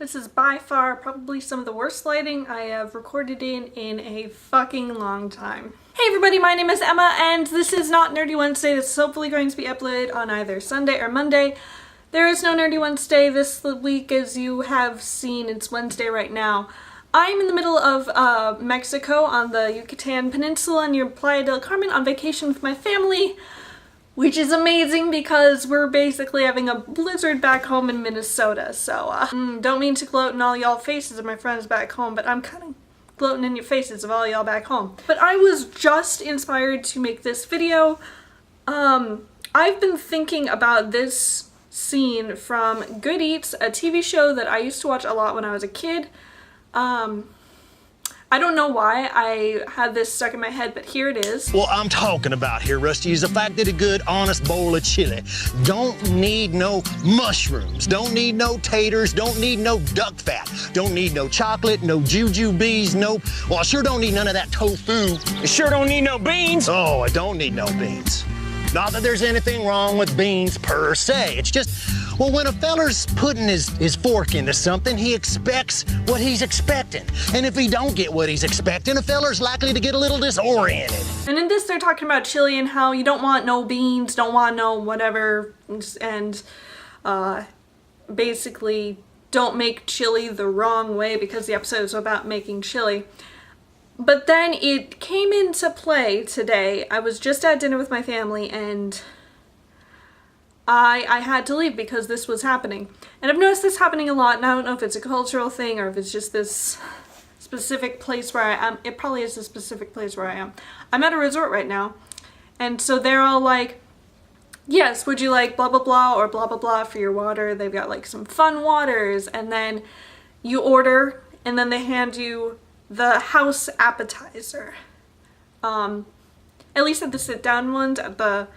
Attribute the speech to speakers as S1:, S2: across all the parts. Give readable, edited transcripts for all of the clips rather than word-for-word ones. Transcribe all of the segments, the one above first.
S1: This is by far probably some of the worst lighting I have recorded in a fucking long time. Hey everybody, my name is Emma and this is not Nerdy Wednesday. This is hopefully going to be uploaded on either Sunday or Monday. There is no Nerdy Wednesday this week, as you have seen. It's Wednesday right now. I'm in the middle of Mexico on the Yucatan Peninsula near Playa del Carmen on vacation with my family, which is amazing because we're basically having a blizzard back home in Minnesota. So, don't mean to gloat in all y'all faces of my friends back home, but I'm kind of gloating in your faces of all y'all back home. But I was just inspired to make this video. I've been thinking about this scene from Good Eats, a TV show that I used to watch a lot when I was a kid. I don't know why I had this stuck in my head, but here it is.
S2: What I'm talking about here, Rusty, is the fact that a good, honest bowl of chili don't need no mushrooms, don't need no taters, don't need no duck fat, don't need no chocolate, no jujubes, well, I sure don't need none of that tofu. I sure don't need no beans. Oh, I don't need no beans. Not that there's anything wrong with beans per se. It's just, well, when a feller's putting his fork into something, he expects what he's expecting. And if he don't get what he's expecting, a feller's likely to get a little disoriented.
S1: And in this, they're talking about chili and how you don't want no beans, don't want no whatever, and basically don't make chili the wrong way because the episode is about making chili. But then it came into play today. I was just at dinner with my family and I had to leave because this was happening. And I've noticed this happening a lot, and I don't know if it's a cultural thing or if it's just this specific place where I am. It probably is a specific place where I am. I'm at a resort right now, and so they're all like, yes, would you like blah blah blah or blah blah blah for your water? They've got like some fun waters, and then you order and then they hand you the house appetizer. At least at the sit-down ones, at the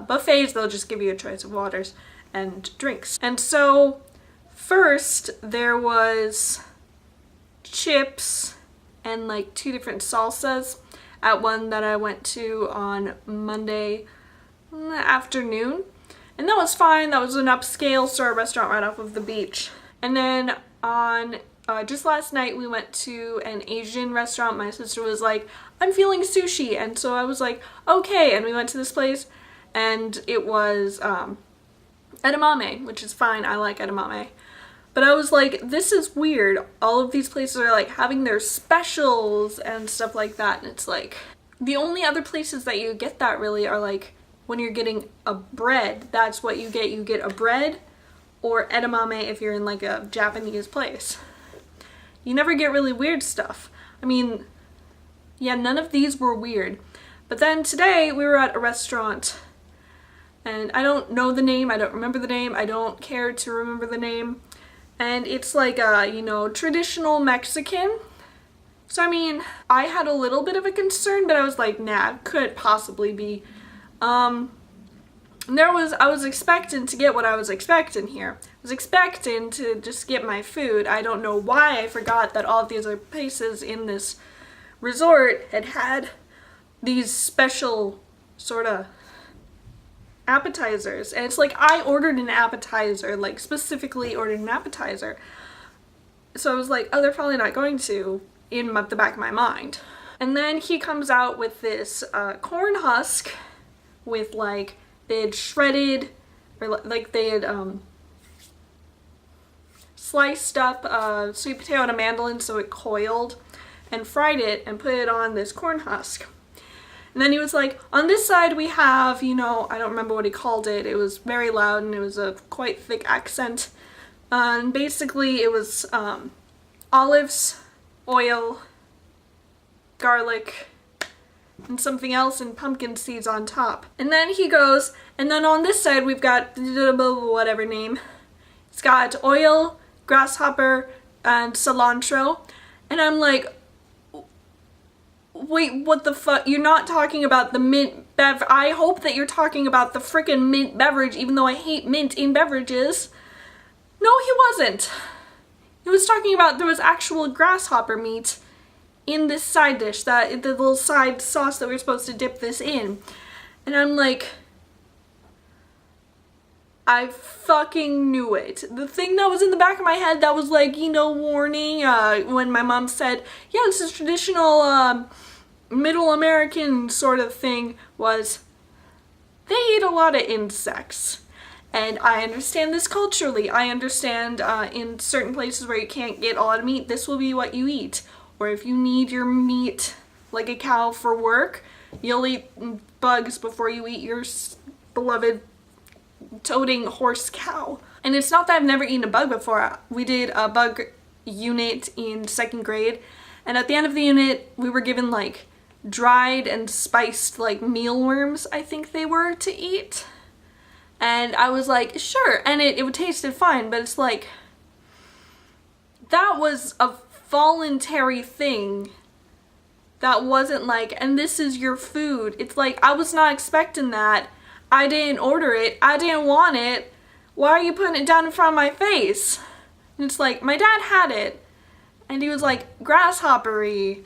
S1: buffets, they'll just give you a choice of waters and drinks. And so first there was chips and like 2 different salsas at one that I went to on Monday afternoon. And that was fine. That was an upscale star restaurant right off of the beach. And then on just last night we went to an Asian restaurant. My sister was like, I'm feeling sushi, and so I was like, okay, and we went to this place and it was edamame, which is fine. I like edamame. But I was like, this is weird. All of these places are like having their specials and stuff like that, and it's like the only other places that you get that really are like when you're getting a bread. That's what you get. You get a bread or edamame if you're in like a Japanese place. You never get really weird stuff. I mean, yeah, none of these were weird. But then today we were at a restaurant and I don't know the name, I don't remember the name, I don't care to remember the name. And it's like a, you know, traditional Mexican. So I mean, I had a little bit of a concern, but I was like, nah, it couldn't possibly be. I was expecting to get what I was expecting here. I was expecting to just get my food. I don't know why I forgot that all of these other places in this resort had these special sort of appetizers. And it's like, I ordered an appetizer, like specifically ordered an appetizer. So I was like, oh, they're probably not going to, in the back of my mind. And then he comes out with this corn husk with like, they had shredded, or like they had sliced up sweet potato and a mandolin so it coiled, and fried it and put it on this corn husk. And then he was like, on this side we have, you know, I don't remember what he called it. It was very loud and it was a quite thick accent. And basically it was olives, oil, garlic, and something else, and pumpkin seeds on top. And then he goes, and then on this side we've got whatever name. It's got oil, grasshopper, and cilantro. And I'm like, wait, what the fuck? You're not talking about the mint beverage. I hope that you're talking about the frickin' mint beverage, even though I hate mint in beverages. No, he wasn't. He was talking about there was actual grasshopper meat in this side dish, that the little side sauce that we're supposed to dip this in. And I'm like, I fucking knew it. The thing that was in the back of my head that was like, you know, warning, when my mom said, yeah, this is traditional, middle American sort of thing, was they eat a lot of insects. And I understand this culturally. I understand in certain places where you can't get a lot of meat, this will be what you eat. Or if you need your meat like a cow for work, you'll eat bugs before you eat your beloved toting horse cow. And it's not that I've never eaten a bug before. We did a bug unit in 2nd grade, and at the end of the unit we were given like dried and spiced like mealworms, I think they were, to eat. And I was like, sure, and it tasted fine, but it's like, that was a voluntary thing. That wasn't like, and this is your food. It's like, I was not expecting that. I didn't order it. I didn't want it. Why are you putting it down in front of my face? And it's like, my dad had it, and he was like, grasshoppery.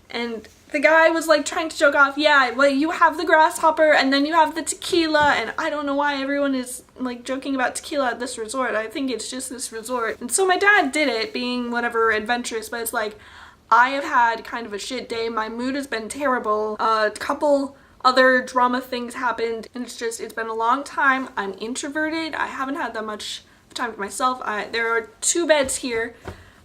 S1: And the guy was like trying to joke off, yeah, well, you have the grasshopper and then you have the tequila, and I don't know why everyone is like joking about tequila at this resort. I think it's just this resort. And so my dad did it, being whatever adventurous, but it's like, I have had kind of a shit day. My mood has been terrible. A couple other drama things happened, and it's been a long time. I'm introverted. I haven't had that much time to myself. There are 2 beds here.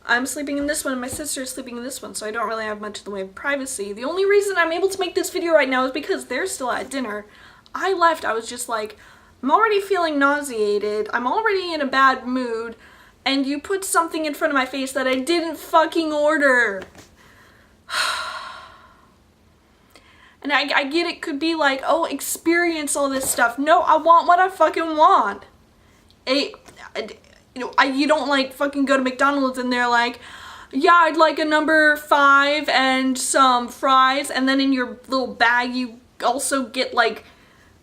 S1: I'm sleeping in this one and my sister is sleeping in this one, so I don't really have much in the way of privacy. The only reason I'm able to make this video right now is because they're still at dinner. I left, I was just like, I'm already feeling nauseated, I'm already in a bad mood, and you put something in front of my face that I didn't fucking order. And I get it could be like, oh, experience all this stuff. No, I want what I fucking want. You don't like fucking go to McDonald's and they're like, yeah, I'd like a number 5 and some fries, and then in your little bag you also get like,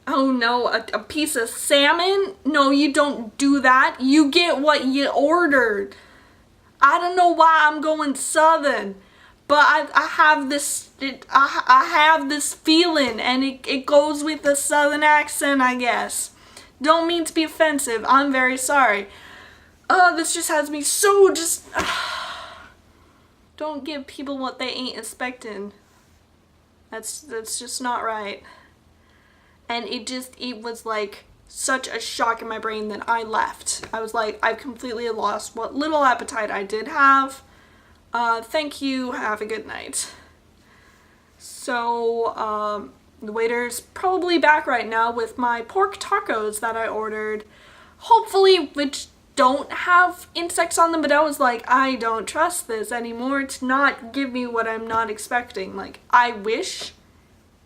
S1: oh no, a piece of salmon? No, you don't do that. You get what you ordered. I don't know why I'm going southern, but I have this I have this feeling, and it goes with the southern accent, I guess. Don't mean to be offensive. I'm very sorry. This just has me so just... Don't give people what they ain't expecting. That's just not right. And it was like such a shock in my brain that I left. I was like, I've completely lost what little appetite I did have. Thank you, have a good night. So, the waiter's probably back right now with my pork tacos that I ordered. Hopefully, which don't have insects on them, but I was like, I don't trust this anymore to not give me what I'm not expecting. Like, I wish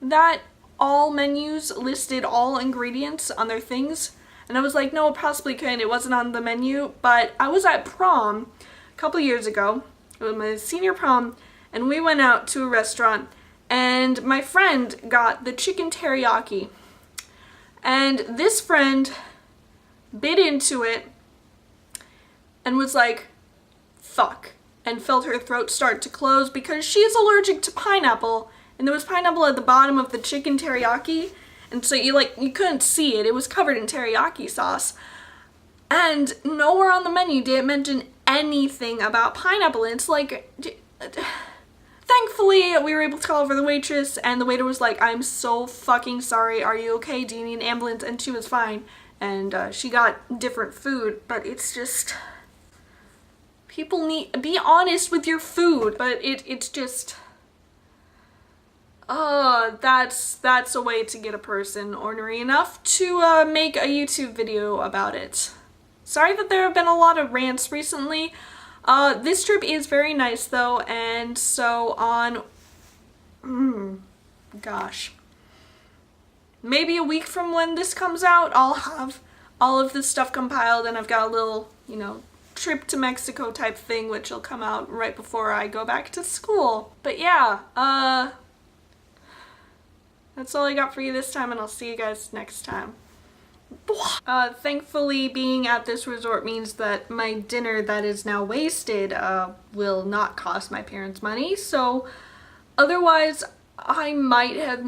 S1: that all menus listed all ingredients on their things, and I was like, no, it possibly couldn't, it wasn't on the menu. But I was at prom a couple years ago, it was my senior prom, and we went out to a restaurant, and my friend got the chicken teriyaki, and this friend bit into it and was like, fuck, and felt her throat start to close because she's allergic to pineapple, and there was pineapple at the bottom of the chicken teriyaki, and so you couldn't see it. It was covered in teriyaki sauce, and nowhere on the menu did it mention anything about pineapple. And it's like, thankfully we were able to call over the waitress, and the waiter was like, I'm so fucking sorry, are you okay, do you need an ambulance? And she was fine, and she got different food. But it's just, people need, be honest with your food. But it's just, that's a way to get a person ornery enough to make a YouTube video about it. Sorry that there have been a lot of rants recently. This trip is very nice though, and so on, gosh, maybe a week from when this comes out, I'll have all of this stuff compiled, and I've got a little, trip to Mexico type thing, which will come out right before I go back to school. But yeah, that's all I got for you this time, and I'll see you guys next time. Thankfully, being at this resort means that my dinner that is now wasted will not cost my parents money, so otherwise I might have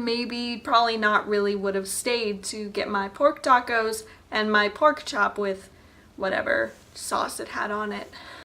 S1: probably not really would have stayed to get my pork tacos, and my pork chop with whatever sauce it had on it.